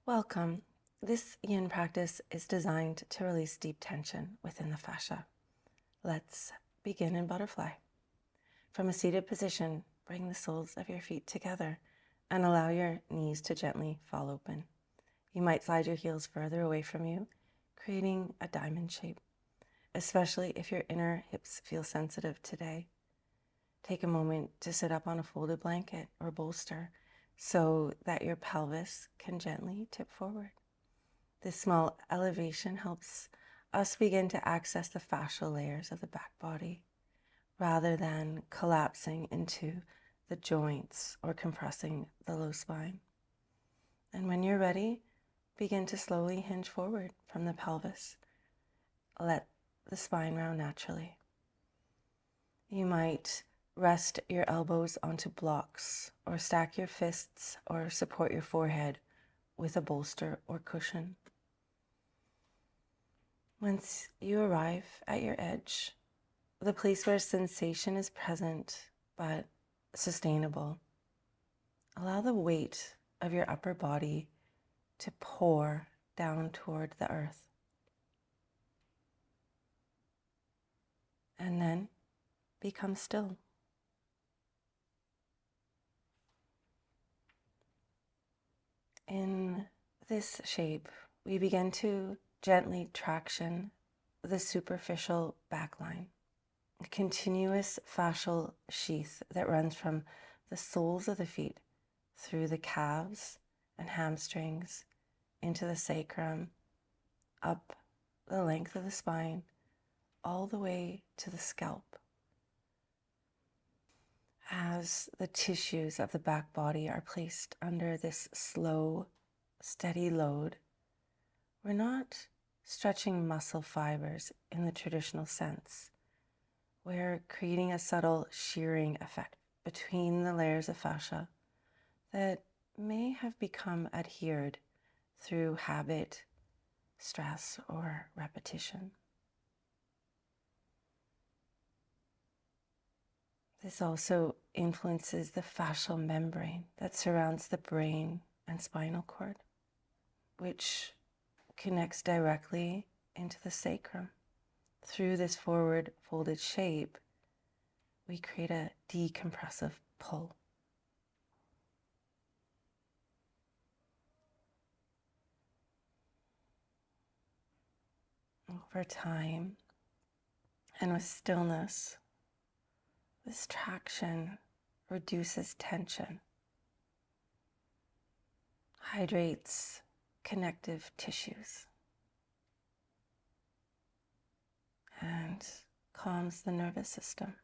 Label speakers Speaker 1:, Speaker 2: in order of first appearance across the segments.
Speaker 1: Welcome. This yin practice is designed to release deep tension within the fascia. Let's begin in butterfly. From a seated position, bring the soles of your feet together and allow your knees to gently fall open. You might slide your heels further away from you, creating a diamond shape, especially if your inner hips feel sensitive today. Take a moment to sit up on a folded blanket or bolster so that your pelvis can gently tip forward. This small elevation helps us begin to access the fascial layers of the back body rather than collapsing into the joints or compressing the low spine. And when you're ready, begin to slowly hinge forward from the pelvis. Let the spine round naturally. You might rest your elbows onto blocks or stack your fists or support your forehead with a bolster or cushion. Once you arrive at your edge, the place where sensation is present but sustainable, allow the weight of your upper body to pour down toward the earth. And then become still. In this shape, we begin to gently traction the superficial backline, a continuous fascial sheath that runs from the soles of the feet through the calves and hamstrings into the sacrum, up the length of the spine, all the way to the scalp. As the tissues of the back body are placed under this slow, steady load, we're not stretching muscle fibers in the traditional sense. We're creating a subtle shearing effect between the layers of fascia that may have become adhered through habit, stress, or repetition. This also influences the fascial membrane that surrounds the brain and spinal cord, which connects directly into the sacrum. Through this forward folded shape, we create a decompressive pull. Over time and with stillness, this traction reduces tension, hydrates connective tissues, and calms the nervous system.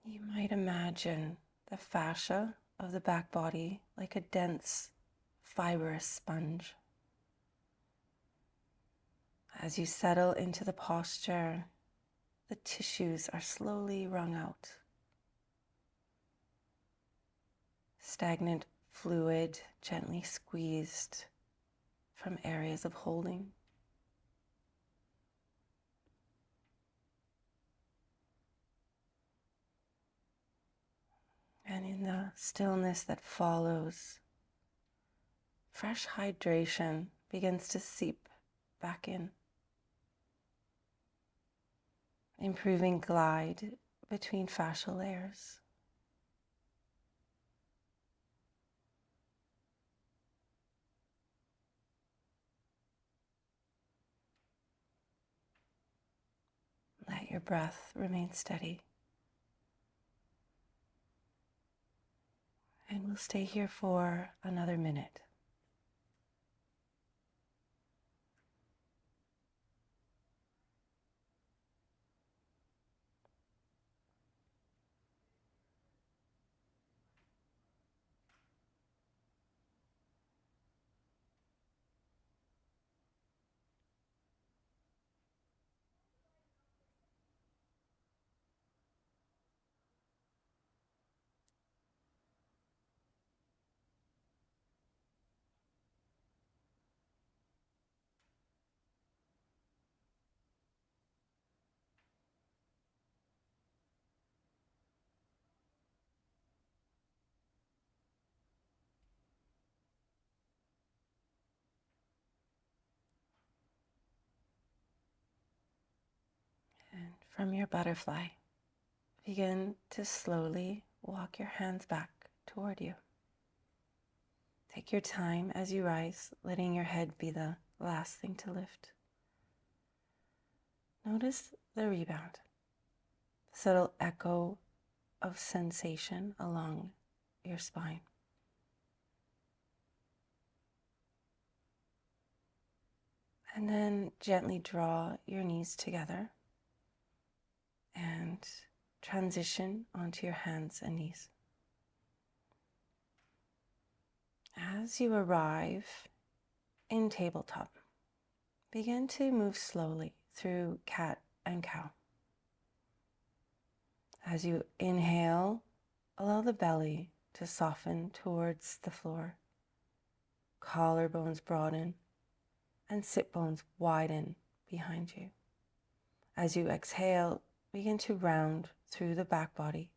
Speaker 1: You might imagine the fascia of the back body like a dense, fibrous sponge. As you settle into the posture, the tissues are slowly wrung out. Stagnant fluid gently squeezed from areas of holding. And in the stillness that follows, fresh hydration begins to seep back in, improving glide between fascial layers. Let your breath remain steady. And we'll stay here for another minute. From your butterfly, begin to slowly walk your hands back toward you. Take your time as you rise, letting your head be the last thing to lift. Notice the rebound, the subtle echo of sensation along your spine. And then gently draw your knees together and transition onto your hands and knees. As you arrive in tabletop, begin to move slowly through cat and cow. As you inhale, allow the belly to soften towards the floor. Collarbones broaden and sit bones widen behind you. As you exhale, begin to round through the back body,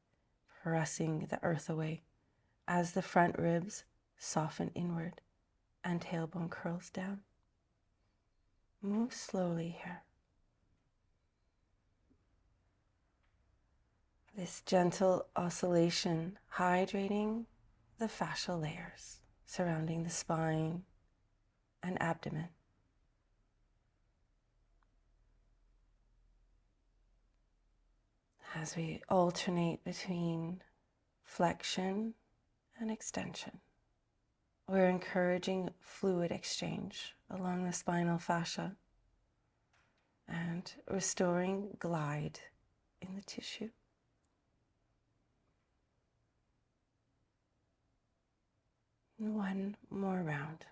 Speaker 1: pressing the earth away as the front ribs soften inward and tailbone curls down. Move slowly here. This gentle oscillation hydrating the fascial layers surrounding the spine and abdomen. As we alternate between flexion and extension, we're encouraging fluid exchange along the spinal fascia and restoring glide in the tissue. And one more round.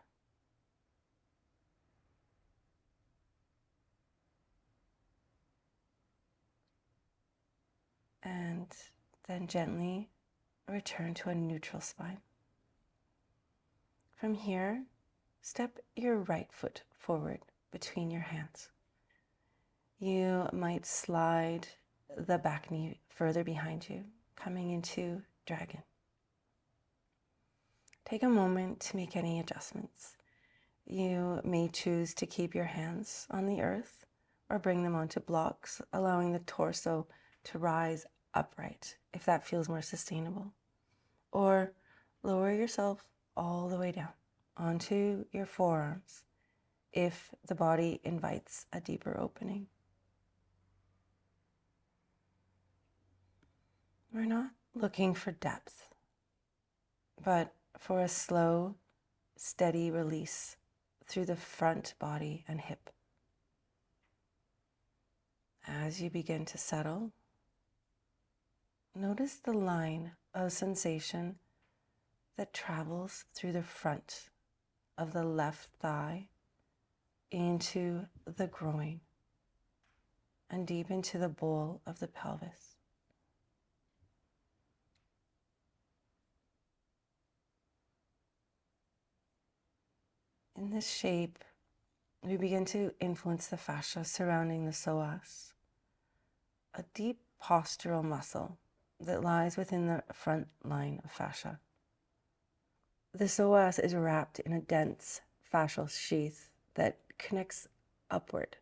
Speaker 1: And then gently return to a neutral spine. From here, step your right foot forward between your hands. You might slide the back knee further behind you, coming into dragon. Take a moment to make any adjustments. You may choose to keep your hands on the earth or bring them onto blocks, allowing the torso to rise upright if that feels more sustainable. Or lower yourself all the way down onto your forearms if the body invites a deeper opening. We're not looking for depth, but for a slow, steady release through the front body and hip. As you begin to settle, notice the line of sensation that travels through the front of the left thigh into the groin and deep into the bowl of the pelvis. In this shape, we begin to influence the fascia surrounding the psoas, a deep postural muscle that lies within the front line of fascia. The psoas is wrapped in a dense fascial sheath that connects upward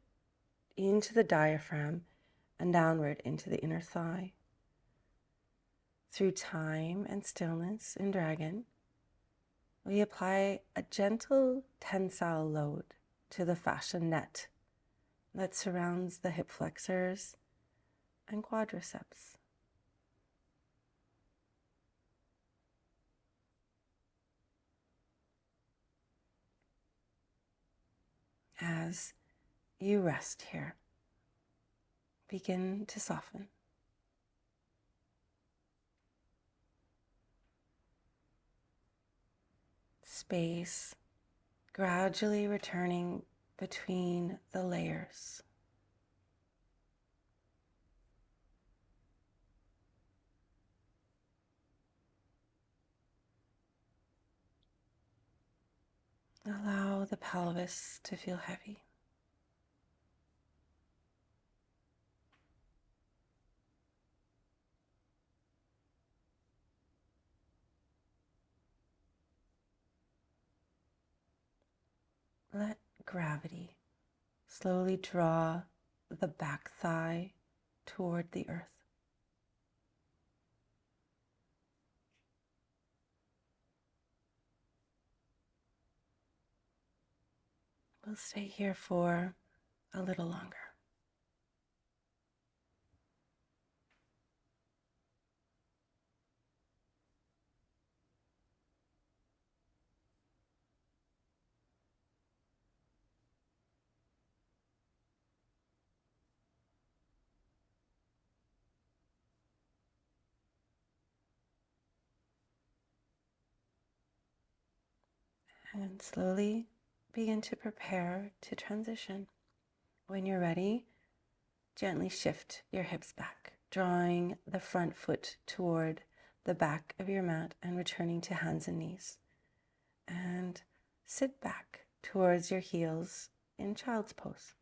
Speaker 1: into the diaphragm and downward into the inner thigh. Through time and stillness in dragon, we apply a gentle tensile load to the fascia net that surrounds the hip flexors and quadriceps. As you rest here, begin to soften. Space gradually returning between the layers. Allow the pelvis to feel heavy. Let gravity slowly draw the back thigh toward the earth. We'll stay here for a little longer. And slowly begin to prepare to transition. When you're ready, gently shift your hips back, drawing the front foot toward the back of your mat and returning to hands and knees. And sit back towards your heels in child's pose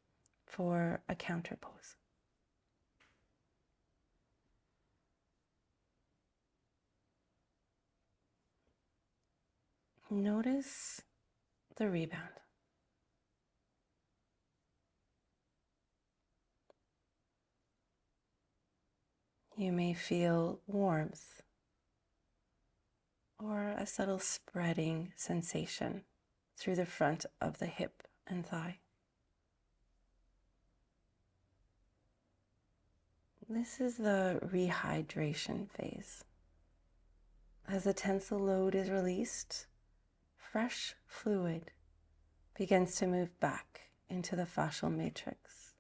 Speaker 1: for a counter pose. Notice the rebound. You may feel warmth or a subtle spreading sensation through the front of the hip and thigh. This is the rehydration phase. As the tensile load is released, fresh fluid begins to move back into the fascial matrix.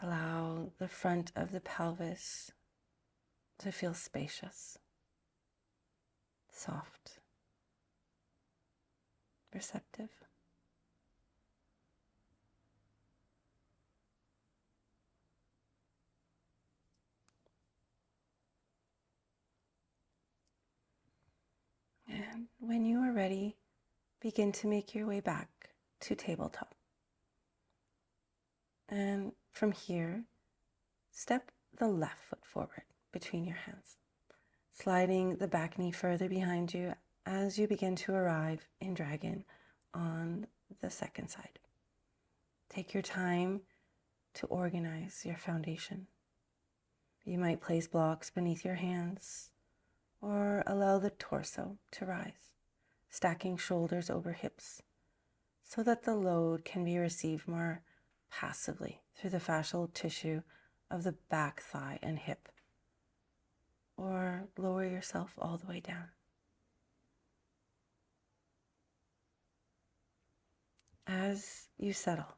Speaker 1: Allow the front of the pelvis to feel spacious, soft, receptive. And when you are ready, begin to make your way back to tabletop. And from here, step the left foot forward between your hands, sliding the back knee further behind you as you begin to arrive in dragon on the second side. Take your time to organize your foundation. You might place blocks beneath your hands or allow the torso to rise, stacking shoulders over hips so that the load can be received more passively through the fascial tissue of the back thigh and hip, or lower yourself all the way down. As you settle,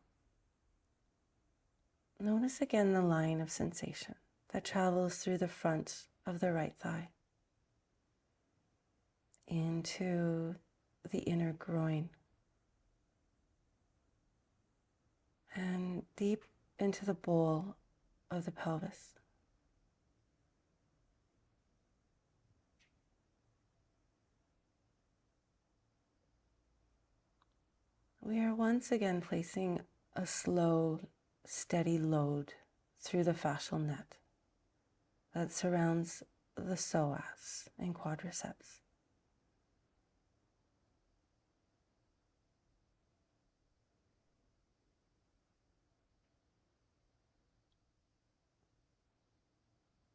Speaker 1: notice again the line of sensation that travels through the front of the right thigh into the inner groin and deep into the bowl of the pelvis. We are once again placing a slow, steady load through the fascial net that surrounds the psoas and quadriceps.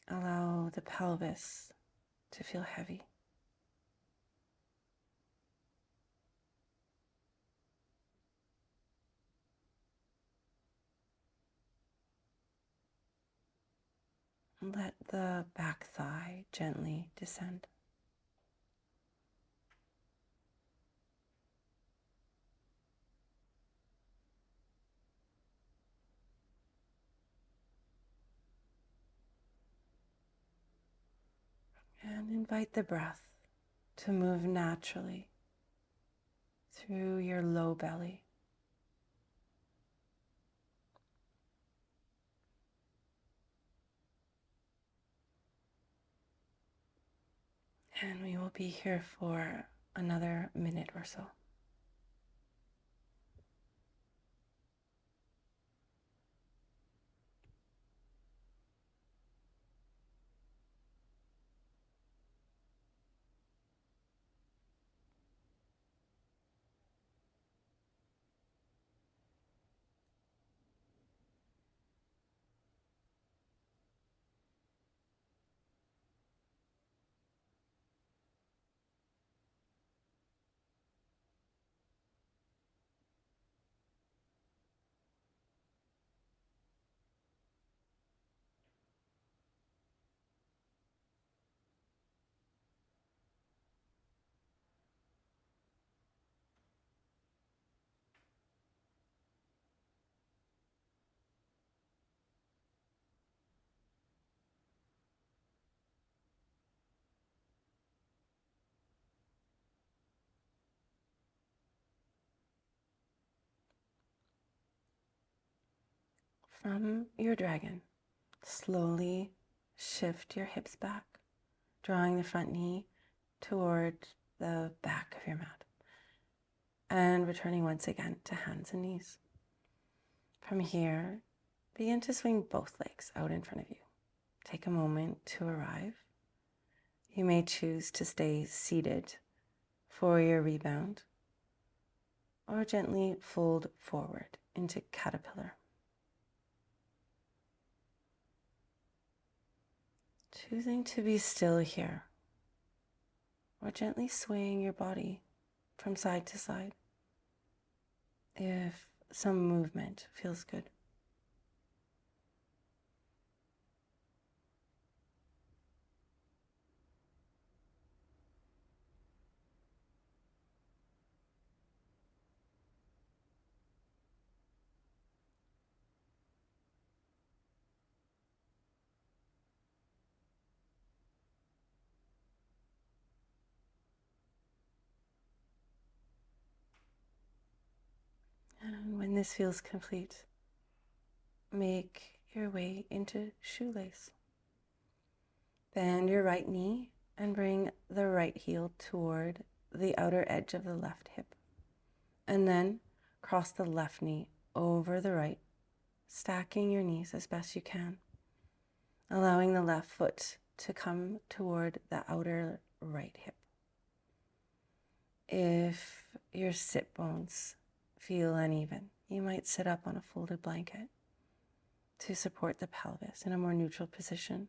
Speaker 1: Allow the pelvis to feel heavy. Let the back thigh gently descend. And invite the breath to move naturally through your low belly. And we will be here for another minute or so. From your dragon, slowly shift your hips back, drawing the front knee toward the back of your mat, and returning once again to hands and knees. From here, begin to swing both legs out in front of you. Take a moment to arrive. You may choose to stay seated for your rebound, or gently fold forward into caterpillar. Choosing to be still here, or gently swaying your body from side to side if some movement feels good. And when this feels complete, make your way into shoelace. Bend your right knee and bring the right heel toward the outer edge of the left hip. And then cross the left knee over the right, stacking your knees as best you can, allowing the left foot to come toward the outer right hip. If your sit bones feel uneven, you might sit up on a folded blanket to support the pelvis in a more neutral position.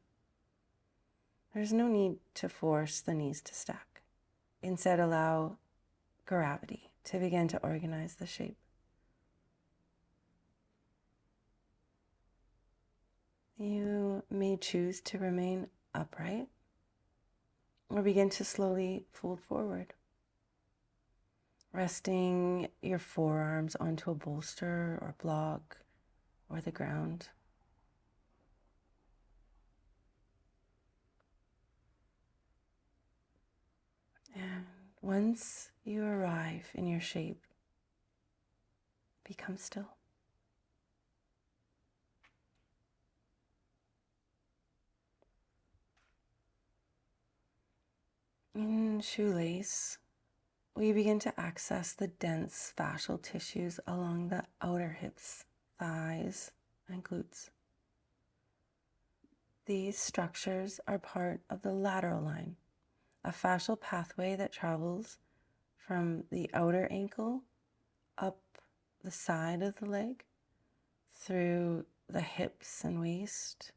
Speaker 1: There's no need to force the knees to stack. Instead, allow gravity to begin to organize the shape. You may choose to remain upright or begin to slowly fold forward, resting your forearms onto a bolster or block or the ground. And once you arrive in your shape, become still. In shoelace, we begin to access the dense fascial tissues along the outer hips, thighs, and glutes. These structures are part of the lateral line, a fascial pathway that travels from the outer ankle up the side of the leg, through the hips and waist,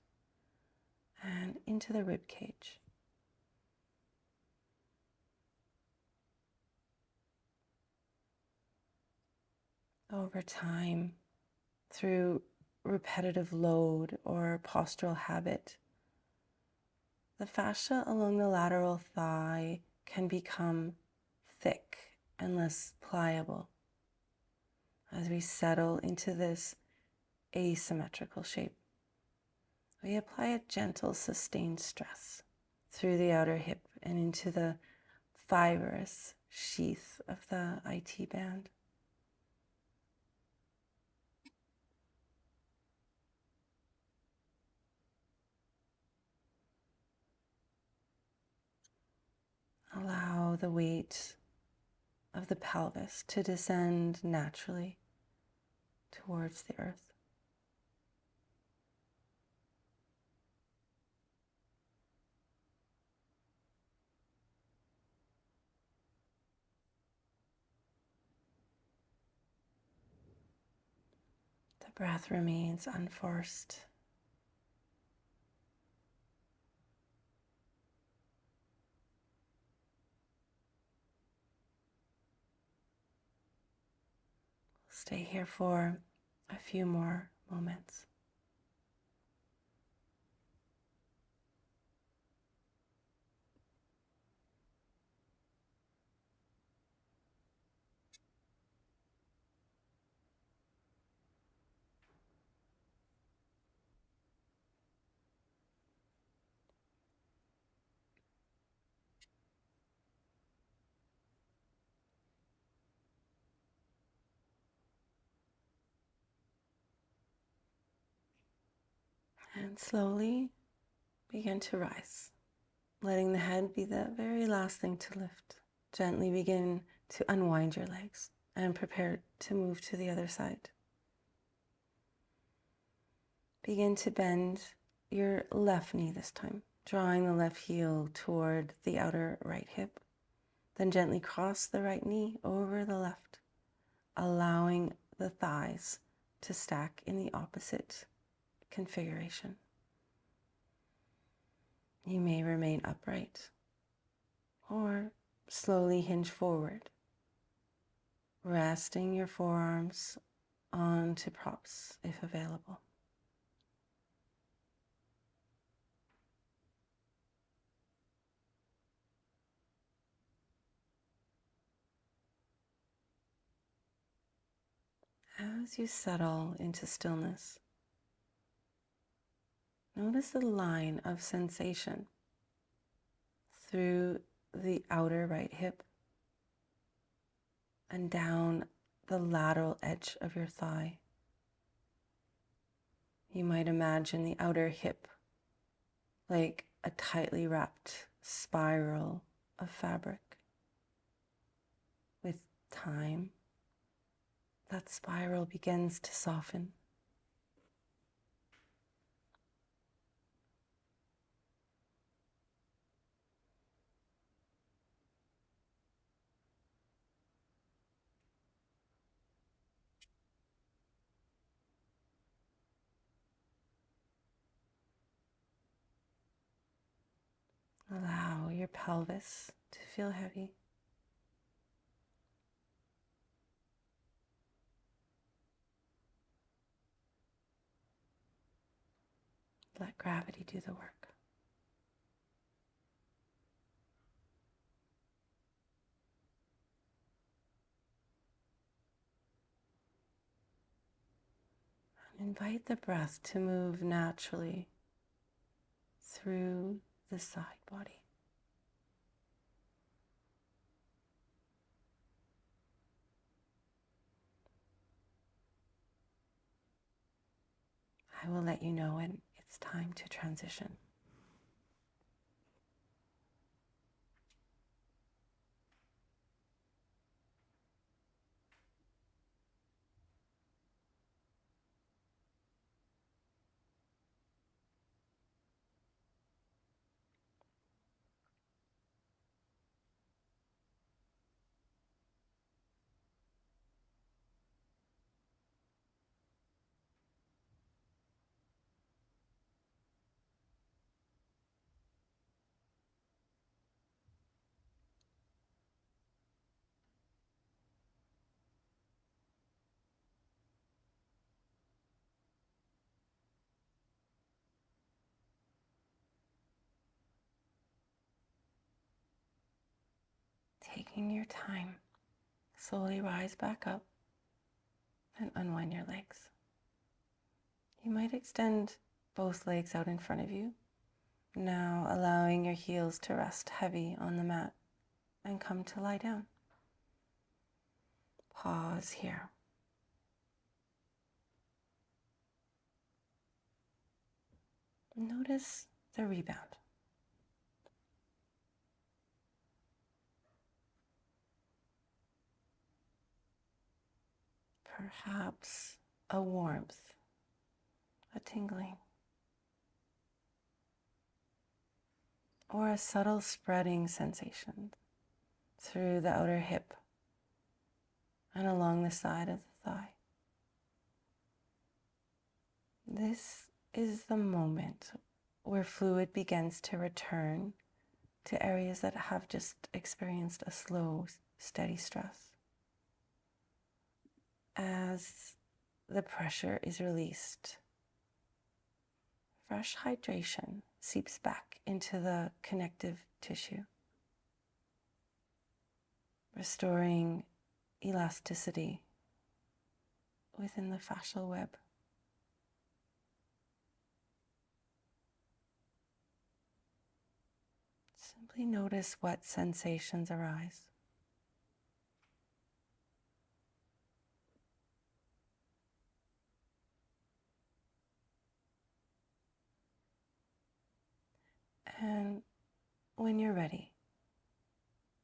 Speaker 1: and into the rib cage. Over time, through repetitive load or postural habit, the fascia along the lateral thigh can become thick and less pliable as we settle into this asymmetrical shape. We apply a gentle, sustained stress through the outer hip and into the fibrous sheath of the IT band. Allow the weight of the pelvis to descend naturally towards the earth. The breath remains unforced. Stay here for a few more moments. And slowly begin to rise, letting the head be the very last thing to lift. Gently begin to unwind your legs and prepare to move to the other side. Begin to bend your left knee this time, drawing the left heel toward the outer right hip. Then gently cross the right knee over the left, allowing the thighs to stack in the opposite configuration. You may remain upright or slowly hinge forward, resting your forearms onto props if available. As you settle into stillness, notice the line of sensation through the outer right hip and down the lateral edge of your thigh. You might imagine the outer hip like a tightly wrapped spiral of fabric. With time, that spiral begins to soften. Allow your pelvis to feel heavy. Let gravity do the work. Invite the breath to move naturally through the side body. I will let you know when it's time to transition. Taking your time, slowly rise back up and unwind your legs. You might extend both legs out in front of you, now allowing your heels to rest heavy on the mat and come to lie down. Pause here. Notice the rebound. Perhaps a warmth, a tingling, or a subtle spreading sensation through the outer hip and along the side of the thigh. This is the moment where fluid begins to return to areas that have just experienced a slow, steady stress. As the pressure is released, fresh hydration seeps back into the connective tissue, restoring elasticity within the fascial web. Simply notice what sensations arise. And when you're ready,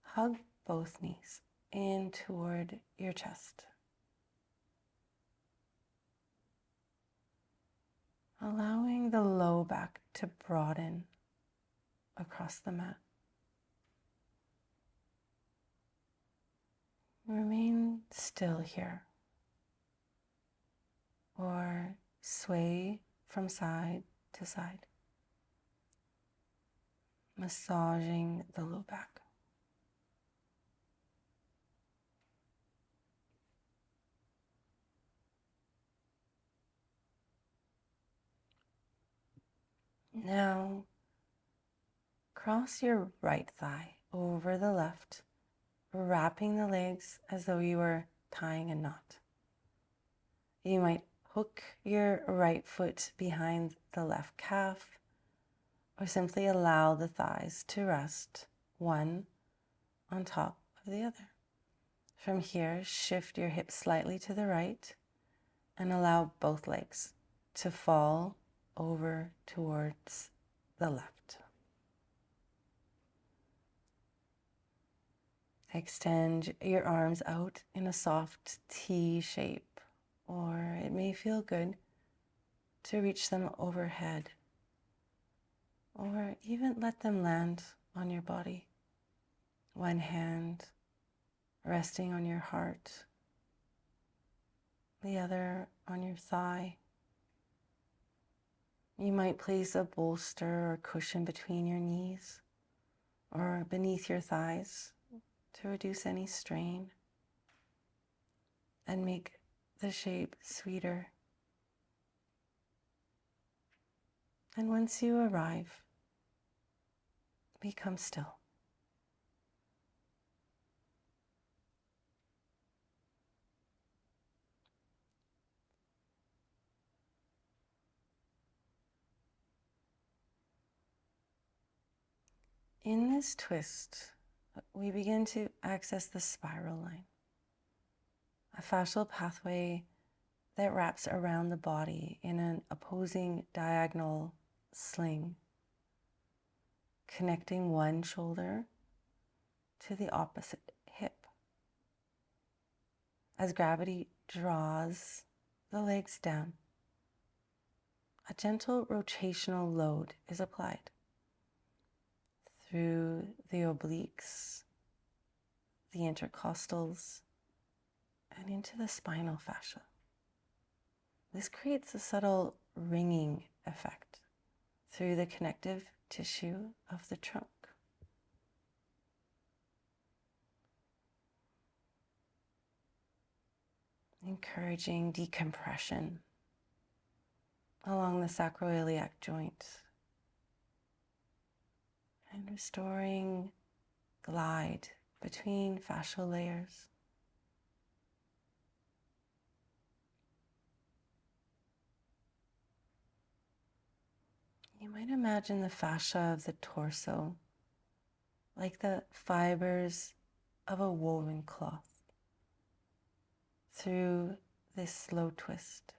Speaker 1: hug both knees in toward your chest, allowing the low back to broaden across the mat. Remain still here, or sway from side to side, massaging the low back. Now, cross your right thigh over the left, wrapping the legs as though you were tying a knot. You might hook your right foot behind the left calf, or simply allow the thighs to rest one on top of the other. From here, shift your hips slightly to the right and allow both legs to fall over towards the left. Extend your arms out in a soft T shape, or it may feel good to reach them overhead, or even let them land on your body. One hand resting on your heart, the other on your thigh. You might place a bolster or cushion between your knees or beneath your thighs to reduce any strain and make the shape sweeter. And once you arrive, become still. In this twist, we begin to access the spiral line, a fascial pathway that wraps around the body in an opposing diagonal sling, connecting one shoulder to the opposite hip. As gravity draws the legs down, a gentle rotational load is applied through the obliques, the intercostals, and into the spinal fascia. This creates a subtle ringing effect through the connective tissue of the trunk. Encouraging decompression along the sacroiliac joint and restoring glide between fascial layers. You might imagine the fascia of the torso like the fibers of a woven cloth. Through this slow twist,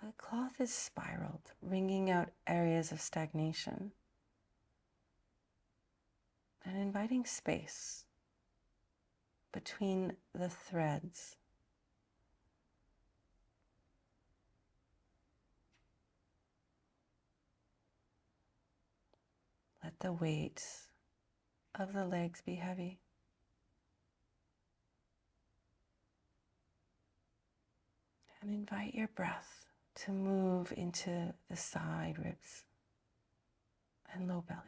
Speaker 1: the cloth is spiraled, wringing out areas of stagnation and inviting space between the threads. Let the weight of the legs be heavy. And invite your breath to move into the side ribs and low belly.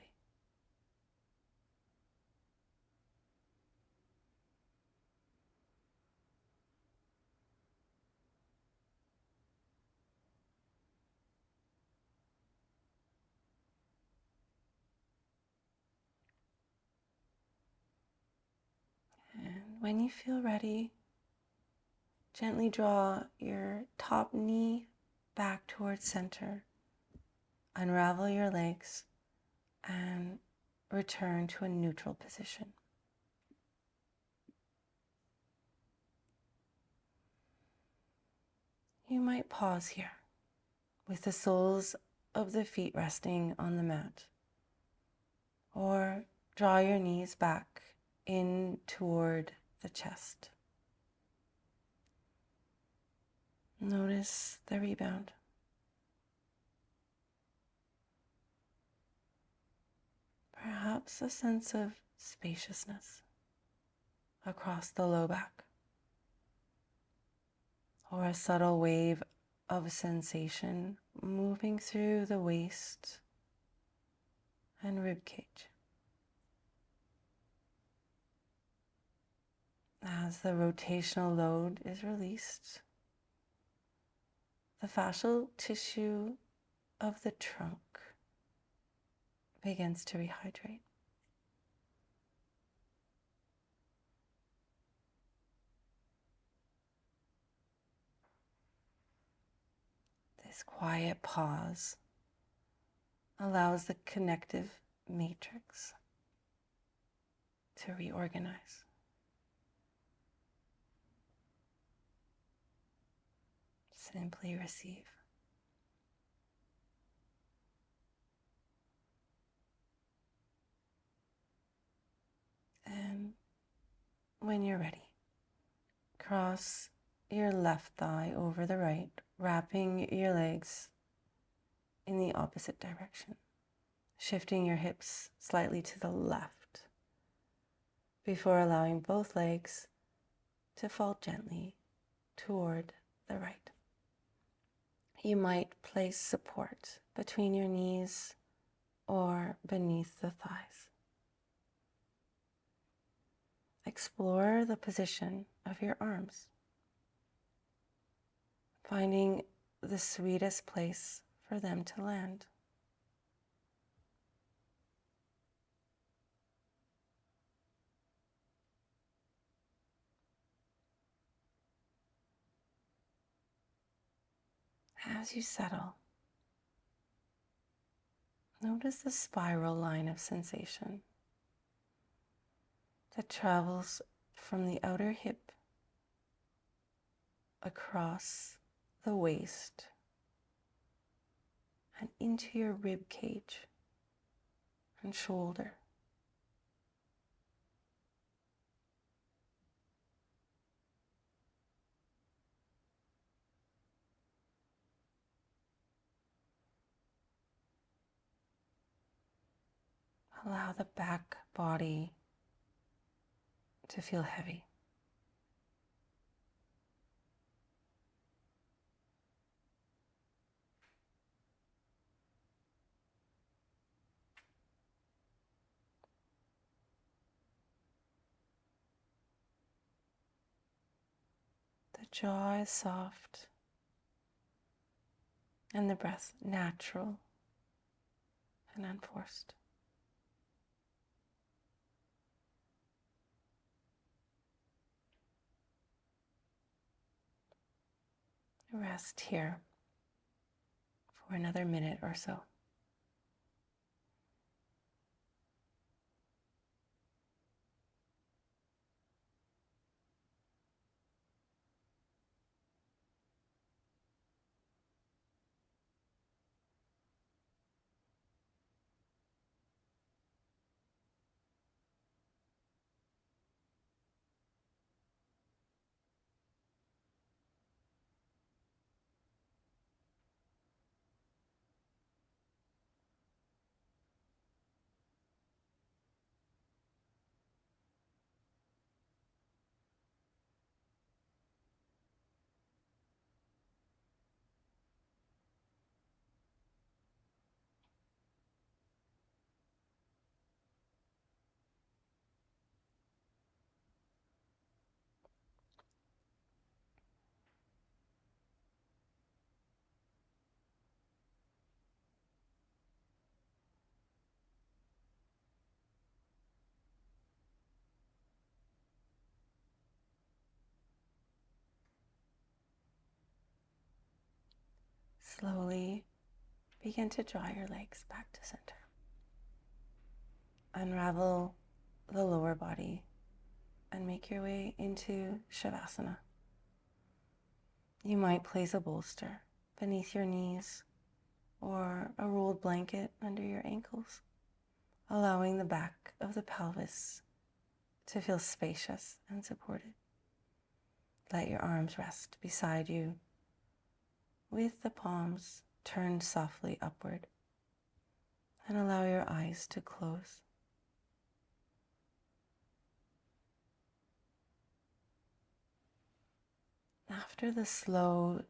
Speaker 1: And when you feel ready, gently draw your top knee back towards center. Unravel your legs and return to a neutral position. You might pause here with the soles of the feet resting on the mat, or draw your knees back in toward the chest. Notice the rebound. Perhaps a sense of spaciousness across the low back, or a subtle wave of sensation moving through the waist and rib cage. As the rotational load is released, the fascial tissue of the trunk begins to rehydrate. This quiet pause allows the connective matrix to reorganize. Simply receive. And when you're ready, cross your left thigh over the right, wrapping your legs in the opposite direction, shifting your hips slightly to the left before allowing both legs to fall gently toward the right. You might place support between your knees or beneath the thighs. Explore the position of your arms, finding the sweetest place for them to land. As you settle, notice the spiral line of sensation that travels from the outer hip across the waist and into your rib cage and shoulder. Allow the back body to feel heavy. The jaw is soft and the breath natural and unforced. Rest here for another minute or so. Slowly begin to draw your legs back to center. Unravel the lower body and make your way into Shavasana. You might place a bolster beneath your knees or a rolled blanket under your ankles, allowing the back of the pelvis to feel spacious and supported. Let your arms rest beside you with the palms turned softly upward, and allow your eyes to close. After the slow,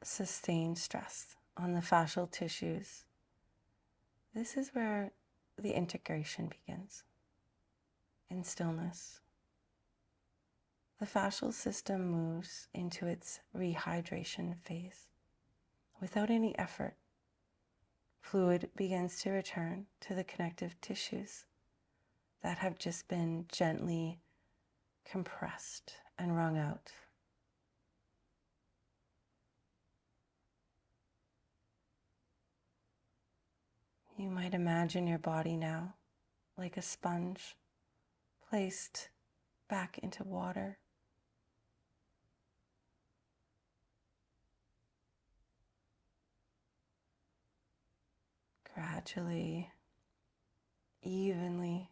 Speaker 1: sustained stress on the fascial tissues, this is where the integration begins. In stillness, the fascial system moves into its rehydration phase. Without any effort, fluid begins to return to the connective tissues that have just been gently compressed and wrung out. You might imagine your body now like a sponge placed back into water. Gradually, evenly,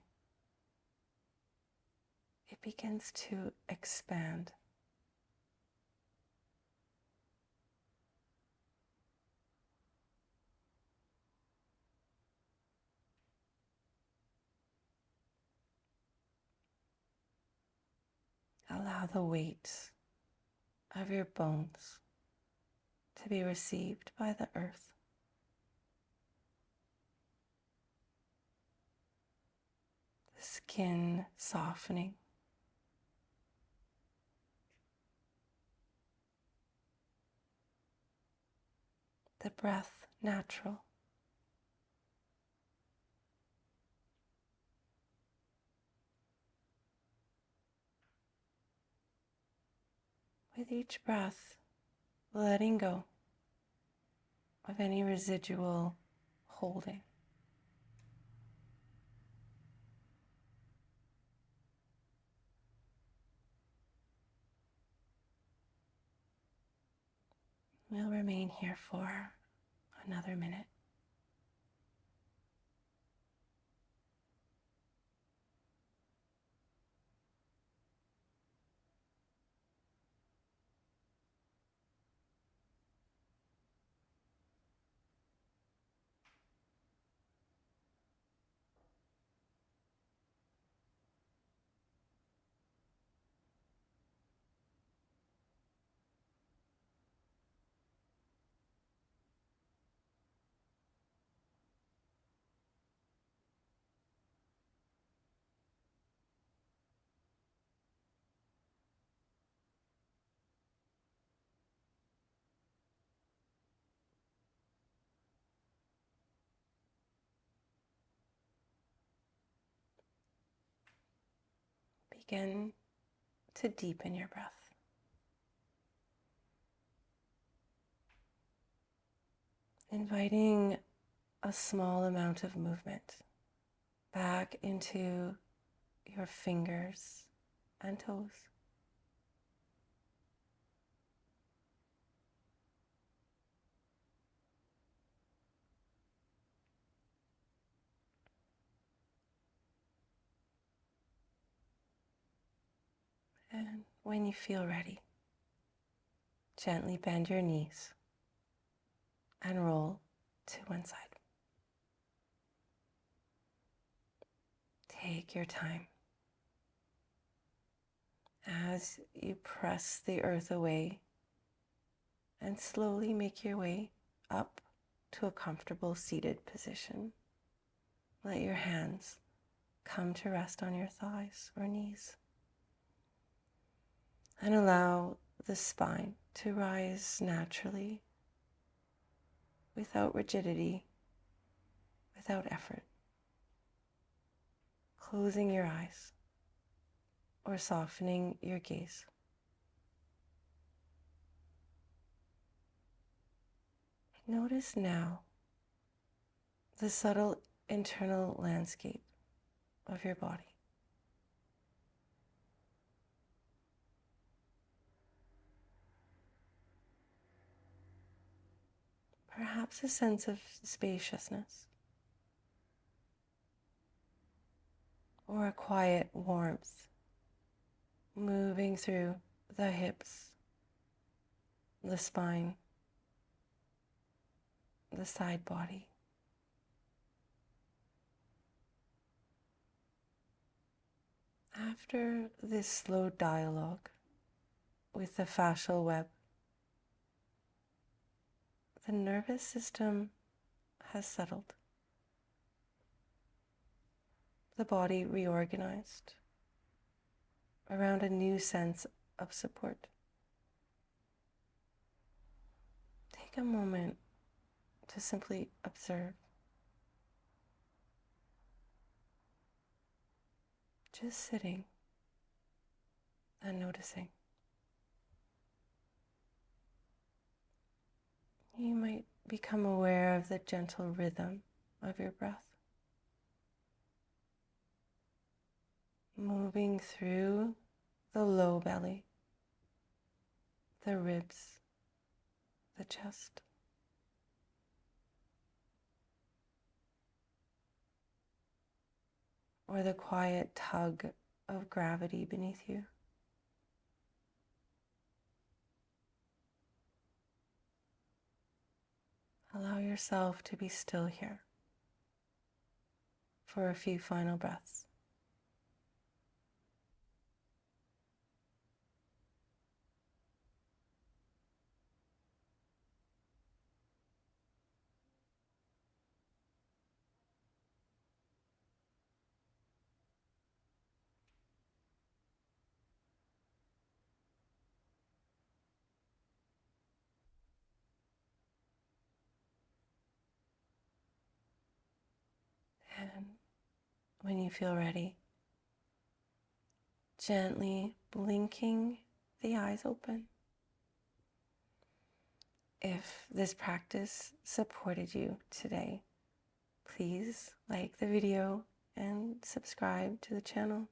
Speaker 1: it begins to expand. Allow the weight of your bones to be received by the earth. The skin softening. The breath natural. With each breath, letting go of any residual holding. We'll remain here for another minute. Begin to deepen your breath. Inviting a small amount of movement back into your fingers and toes. And when you feel ready, gently bend your knees and roll to one side. Take your time as you press the earth away and slowly make your way up to a comfortable seated position. Let your hands come to rest on your thighs or knees. And allow the spine to rise naturally, without rigidity, without effort. Closing your eyes or softening your gaze. Notice now the subtle internal landscape of your body. perhaps a sense of spaciousness, or a quiet warmth moving through the hips, the spine, the side body. After this slow dialogue with the fascial web, the nervous system has settled, the body reorganized around a new sense of support. Take a moment to simply observe, just sitting and noticing. You might become aware of the gentle rhythm of your breath, moving through the low belly, the ribs, the chest. Or the quiet tug of gravity beneath you. Allow yourself to be still here for a few final breaths. And when you feel ready, gently blinking the eyes open. If this practice supported you today, please like the video and subscribe to the channel.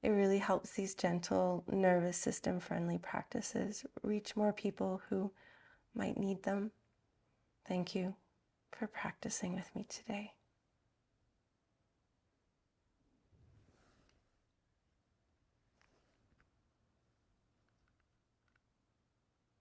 Speaker 1: It really helps these gentle, nervous system friendly practices reach more people who might need them. Thank you for practicing with me today.